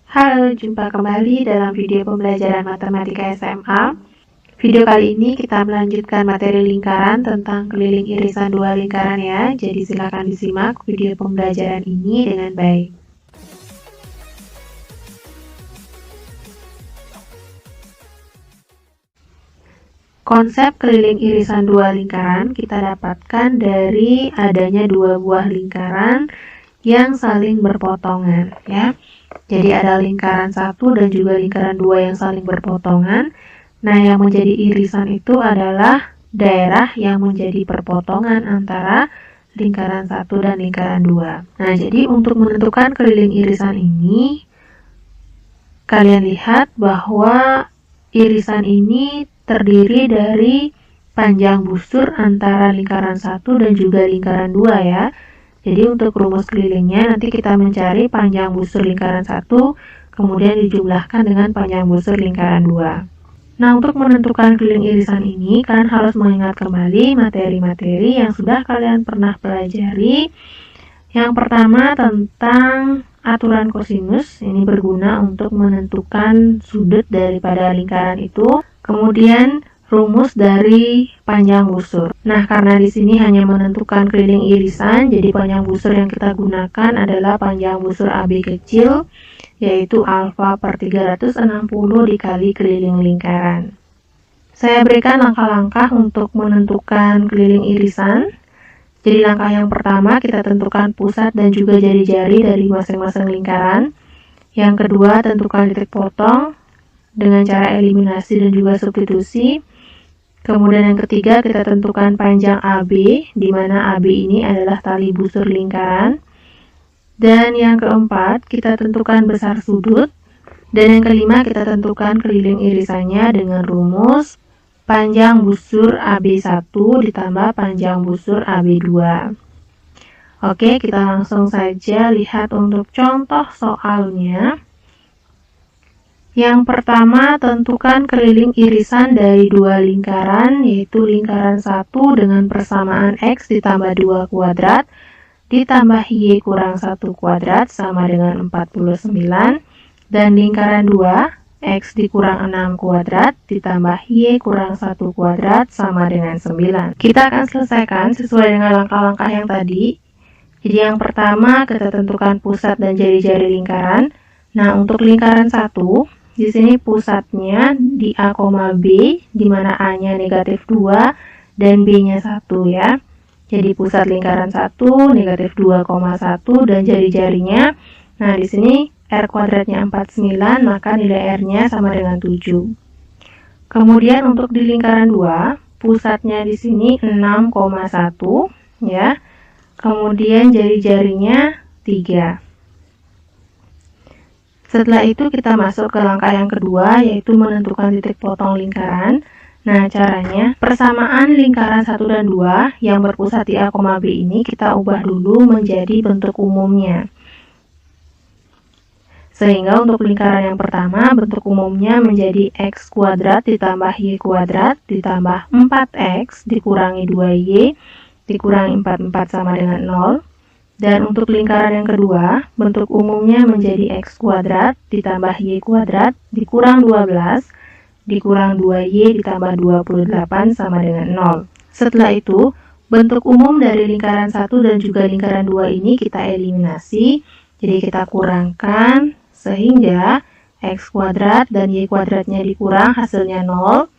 Halo, jumpa kembali dalam video pembelajaran matematika SMA. Video kali ini kita melanjutkan materi lingkaran tentang keliling irisan dua lingkaran ya. Jadi silakan disimak video pembelajaran ini dengan baik. Konsep keliling irisan dua lingkaran kita dapatkan dari adanya dua buah lingkaran yang saling berpotongan ya. Jadi ada lingkaran satu dan juga lingkaran dua yang saling berpotongan. Nah, yang menjadi irisan itu adalah daerah yang menjadi perpotongan antara lingkaran satu dan lingkaran dua. Nah, jadi untuk menentukan keliling irisan ini, kalian lihat bahwa irisan ini terdiri dari panjang busur antara lingkaran satu dan juga lingkaran dua ya. Jadi untuk rumus kelilingnya nanti kita mencari panjang busur lingkaran satu, kemudian dijumlahkan dengan panjang busur lingkaran dua. Nah, untuk menentukan keliling irisan ini, kalian harus mengingat kembali materi-materi yang sudah kalian pernah pelajari. Yang pertama tentang aturan kosinus, ini berguna untuk menentukan sudut daripada lingkaran itu. Kemudian rumus dari panjang busur. Nah, karena di sini hanya menentukan keliling irisan, jadi panjang busur yang kita gunakan adalah panjang busur AB kecil, yaitu alfa per 360 dikali keliling lingkaran. Saya berikan langkah-langkah untuk menentukan keliling irisan. Jadi langkah yang pertama kita tentukan pusat dan juga jari-jari dari masing-masing lingkaran. Yang kedua tentukan titik potong dengan cara eliminasi dan juga substitusi. Kemudian yang ketiga kita tentukan panjang AB, di mana AB ini adalah tali busur lingkaran. Dan yang keempat kita tentukan besar sudut. Dan yang kelima kita tentukan keliling irisannya dengan rumus panjang busur AB1 ditambah panjang busur AB2. Oke, kita langsung saja lihat untuk contoh soalnya. Yang pertama, tentukan keliling irisan dari dua lingkaran, yaitu lingkaran 1 dengan persamaan X ditambah 2 kuadrat, ditambah Y kurang 1 kuadrat sama dengan 49, dan lingkaran 2, X dikurang 6 kuadrat, ditambah Y kurang 1 kuadrat sama dengan 9. Kita akan selesaikan sesuai dengan langkah-langkah yang tadi. Jadi yang pertama, kita tentukan pusat dan jari-jari lingkaran. Nah, untuk lingkaran 1, di sini pusatnya di A, B, di mana A-nya negatif 2 dan B-nya 1 ya. Jadi pusat lingkaran 1 negatif 2,1 dan jari-jarinya. Nah, di sini R kuadratnya 49, maka nilai R-nya sama dengan 7. Kemudian untuk di lingkaran 2, pusatnya di sini 6,1 ya. Kemudian jari-jarinya 3. Setelah itu kita masuk ke langkah yang kedua, yaitu menentukan titik potong lingkaran. Nah, caranya persamaan lingkaran 1 dan 2 yang berpusat di A, B ini kita ubah dulu menjadi bentuk umumnya. Sehingga untuk lingkaran yang pertama, bentuk umumnya menjadi X kuadrat ditambah Y kuadrat ditambah 4X dikurangi 2Y dikurangi 44 sama dengan 0. Dan untuk lingkaran yang kedua, bentuk umumnya menjadi X kuadrat ditambah Y kuadrat dikurang 12 dikurang 2Y ditambah 28 sama dengan 0. Setelah itu, bentuk umum dari lingkaran 1 dan juga lingkaran 2 ini kita eliminasi. Jadi kita kurangkan sehingga X kuadrat dan Y kuadratnya dikurang hasilnya 0.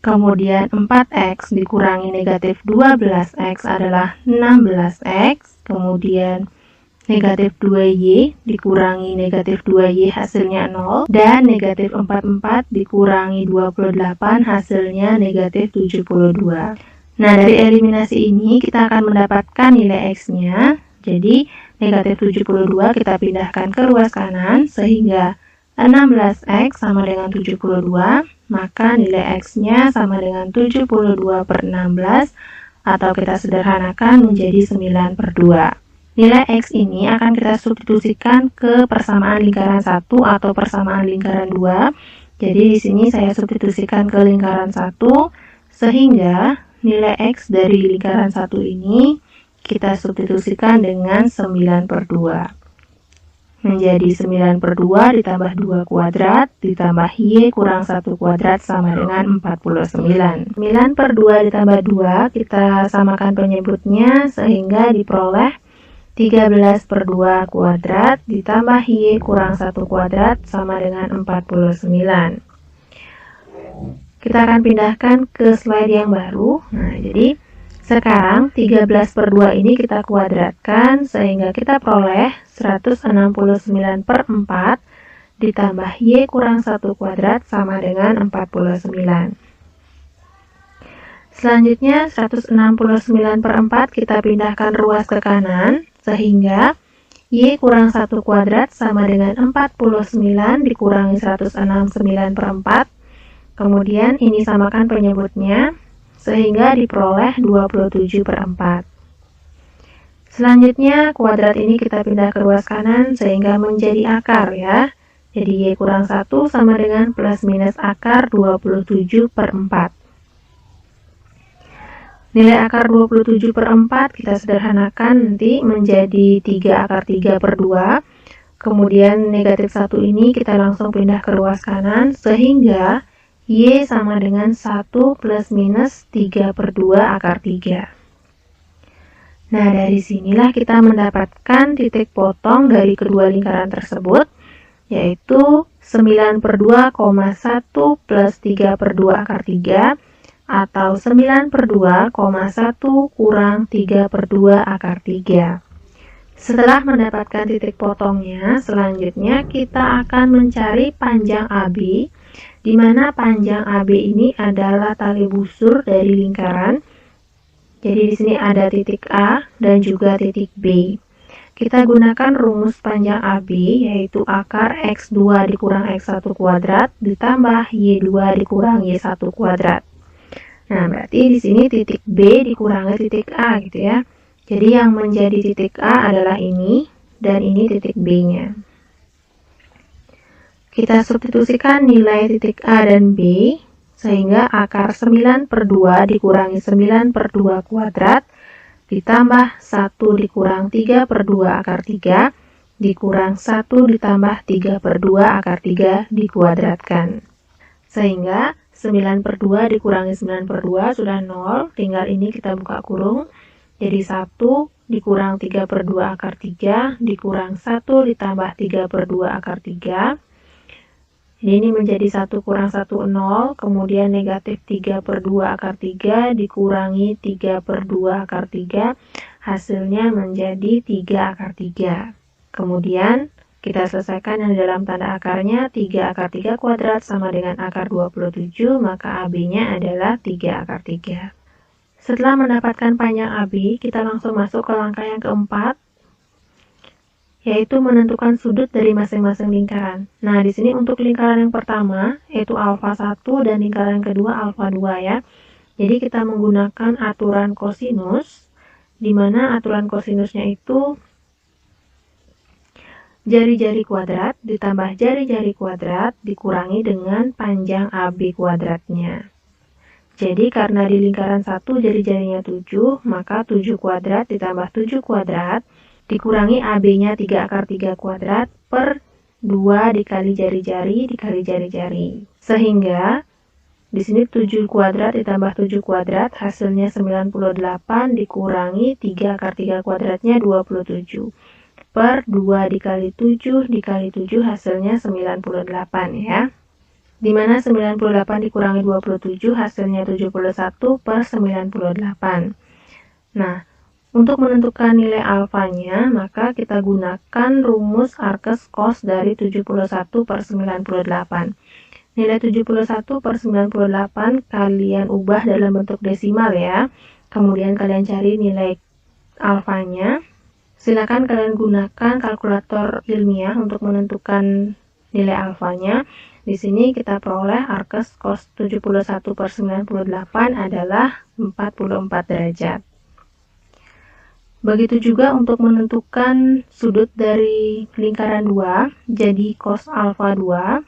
Kemudian 4X dikurangi negatif 12X adalah 16X. Kemudian negatif 2Y dikurangi negatif 2Y hasilnya 0. Dan negatif 44 dikurangi 28 hasilnya negatif 72. Nah, dari eliminasi ini kita akan mendapatkan nilai X-nya. Jadi negatif 72 kita pindahkan ke ruas kanan sehingga 16X sama dengan 72, maka nilai X-nya sama dengan 72 per 16, atau kita sederhanakan menjadi 9 per 2. Nilai X ini akan kita substitusikan ke persamaan lingkaran 1 atau persamaan lingkaran 2. Jadi di sini saya substitusikan ke lingkaran 1, sehingga nilai X dari lingkaran 1 ini kita substitusikan dengan 9 per 2. menjadi 9/2 ditambah 2 kuadrat ditambah Y kurang 1 kuadrat sama dengan 49. 9/2 ditambah 2 kita samakan penyebutnya sehingga diperoleh 13/2 kuadrat ditambah Y kurang 1 kuadrat sama dengan 49. Kita akan pindahkan ke slide yang baru. Nah, jadi sekarang 13/2 ini kita kuadratkan sehingga kita peroleh 169/4 ditambah Y kurang 1 kuadrat sama dengan 49. Selanjutnya 169/4 kita pindahkan ruas ke kanan sehingga Y kurang 1 kuadrat sama dengan 49 dikurangi 169/4. Kemudian ini samakan penyebutnya sehingga diperoleh 27/4. Selanjutnya kuadrat ini kita pindah ke ruas kanan sehingga menjadi akar ya. Jadi Y kurang 1 sama dengan plus minus akar 27/4. Nilai akar 27/4 kita sederhanakan nanti menjadi 3 akar 3/2. Kemudian negatif 1 ini kita langsung pindah ke ruas kanan sehingga Y sama dengan 1 plus minus 3/2 akar 3. Nah, dari sinilah kita mendapatkan titik potong dari kedua lingkaran tersebut, yaitu 9/2,1 plus 3/2 akar 3, atau 9/2,1 kurang 3/2 akar 3. Setelah mendapatkan titik potongnya, selanjutnya kita akan mencari panjang AB, di mana panjang AB ini adalah tali busur dari lingkaran. Jadi di sini ada titik A dan juga titik B. Kita gunakan rumus panjang AB, yaitu akar X2 dikurang X1 kuadrat ditambah Y2 dikurang Y1 kuadrat. Nah, berarti di sini titik B dikurangi titik A gitu ya. Jadi yang menjadi titik A adalah ini, dan ini titik B-nya. Kita substitusikan nilai titik A dan B, sehingga akar 9/2 dikurangi 9/2 kuadrat, ditambah 1 dikurang 3/2 akar 3, dikurang 1 ditambah 3/2 akar 3 dikuadratkan. Sehingga 9/2 dikurangi 9/2 sudah 0, tinggal ini kita buka kurung, jadi 1 dikurang 3/2 akar 3, dikurang 1 ditambah 3/2 akar 3. Ini menjadi 1 kurang 1, 0, kemudian negatif 3/2 akar 3 dikurangi 3/2 akar 3, hasilnya menjadi 3 akar 3. Kemudian kita selesaikan yang dalam tanda akarnya, 3 akar 3 kuadrat sama dengan akar 27, maka AB-nya adalah 3 akar 3. Setelah mendapatkan panjang AB, kita langsung masuk ke langkah yang keempat, yaitu menentukan sudut dari masing-masing lingkaran. Nah, di sini untuk lingkaran yang pertama, yaitu alfa 1 dan lingkaran kedua alfa 2 ya. Jadi kita menggunakan aturan kosinus, di mana aturan kosinusnya itu jari-jari kuadrat ditambah jari-jari kuadrat dikurangi dengan panjang AB kuadratnya. Jadi karena di lingkaran 1 jari-jarinya 7, maka 7 kuadrat ditambah 7 kuadrat dikurangi AB-nya 3 akar 3 kuadrat per 2 dikali jari-jari dikali jari-jari. Sehingga di sini 7 kuadrat ditambah 7 kuadrat hasilnya 98 dikurangi 3 akar 3 kuadratnya 27. Per 2 dikali 7 dikali 7 hasilnya 98 ya. Dimana 98 dikurangi 27 hasilnya 71 per 98. Nah, untuk menentukan nilai alfanya, maka kita gunakan rumus Arkes cos dari 71 per 98. Nilai 71 per 98 kalian ubah dalam bentuk desimal ya. Kemudian kalian cari nilai alfanya. Silakan kalian gunakan kalkulator ilmiah untuk menentukan nilai alfanya. Di sini kita peroleh Arkes cos 71 per 98 adalah 44 derajat. Begitu juga untuk menentukan sudut dari lingkaran 2, jadi cos alfa 2,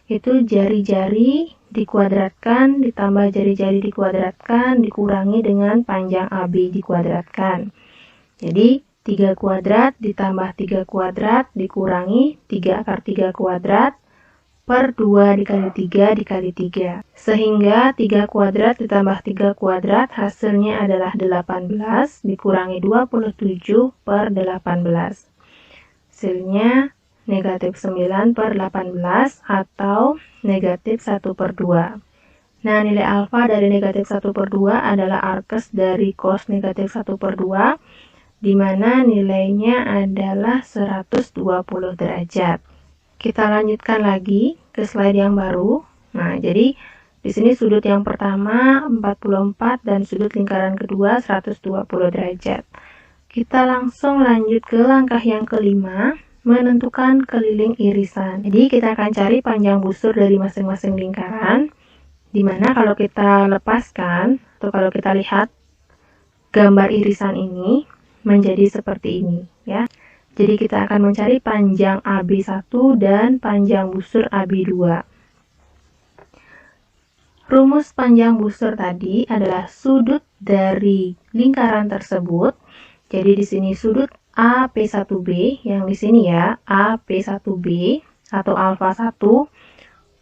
itu jari-jari dikuadratkan, ditambah jari-jari dikuadratkan, dikurangi dengan panjang AB dikuadratkan. Jadi 3 kuadrat ditambah 3 kuadrat dikurangi 3 akar 3 kuadrat per 2 dikali 3 dikali 3. Sehingga 3 kuadrat ditambah 3 kuadrat hasilnya adalah 18 dikurangi 27 per 18. Hasilnya negatif 9 per 18 atau negatif 1 per 2. Nah, nilai alfa dari negatif 1 per 2 adalah arkes dari cos negatif 1 per 2, di mana nilainya adalah 120 derajat. Kita lanjutkan lagi ke slide yang baru. Nah, jadi di sini sudut yang pertama 44 dan sudut lingkaran kedua 120 derajat. Kita langsung lanjut ke langkah yang kelima, menentukan keliling irisan. Jadi kita akan cari panjang busur dari masing-masing lingkaran, dimana kalau kita lepaskan atau kalau kita lihat gambar irisan ini menjadi seperti ini ya. Jadi kita akan mencari panjang AB1 dan panjang busur AB2. Rumus panjang busur tadi adalah sudut dari lingkaran tersebut. Jadi di sini sudut AP1B yang di sini ya, AP1B atau alfa 1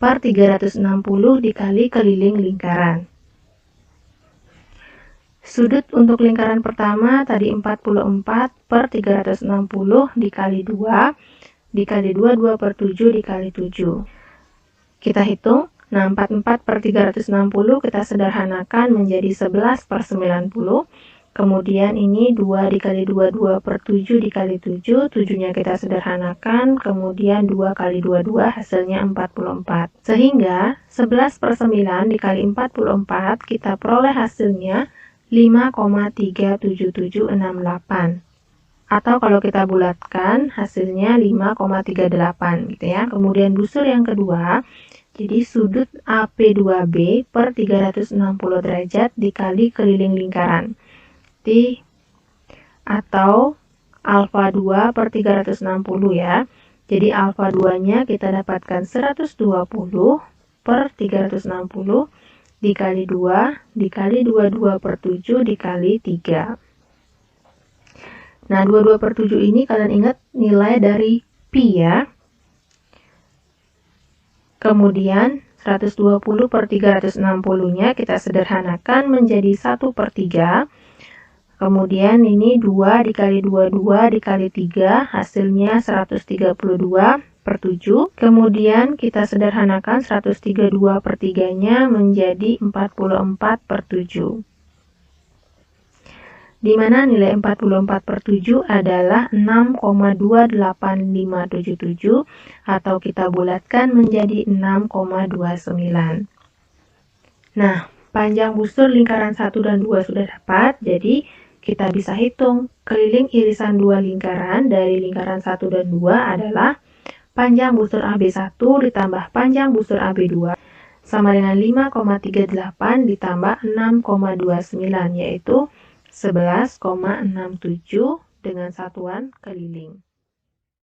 per 360 dikali keliling lingkaran. Sudut untuk lingkaran pertama tadi 44 per 360 dikali 2 dikali 2, 2 per 7 dikali 7. Kita hitung, nah 44 per 360 kita sederhanakan menjadi 11 per 90. Kemudian ini 2 dikali 2, 2 per 7 dikali 7, 7-nya kita sederhanakan, kemudian 2 kali 2, 2, hasilnya 44. Sehingga 11 per 9 dikali 44, kita peroleh hasilnya 5,37768. Atau kalau kita bulatkan, hasilnya 5,38 gitu ya. Kemudian busur yang kedua, jadi sudut AP2B per 360 derajat dikali keliling lingkaran. Atau alfa 2 per 360 ya. Jadi alfa 2-nya kita dapatkan 120 per 360 dikali 2 dikali 22 per 7 dikali 3. Nah, 22 per 7 ini kalian ingat nilai dari pi ya. Kemudian 120 per 360-nya kita sederhanakan menjadi 1 per 3. Kemudian ini 2 dikali 2, 2 dikali 3, hasilnya 132 per 7. Kemudian kita sederhanakan 132 per 3-nya menjadi 44 per 7. Di mana nilai 44 per 7 adalah 6,28577 atau kita bulatkan menjadi 6,29. Nah, panjang busur lingkaran 1 dan 2 sudah dapat, jadi kita bisa hitung keliling irisan 2 lingkaran dari lingkaran 1 dan 2 adalah panjang busur AB1 ditambah panjang busur AB2 sama dengan 5,38 ditambah 6,29 yaitu 11,67 dengan satuan keliling.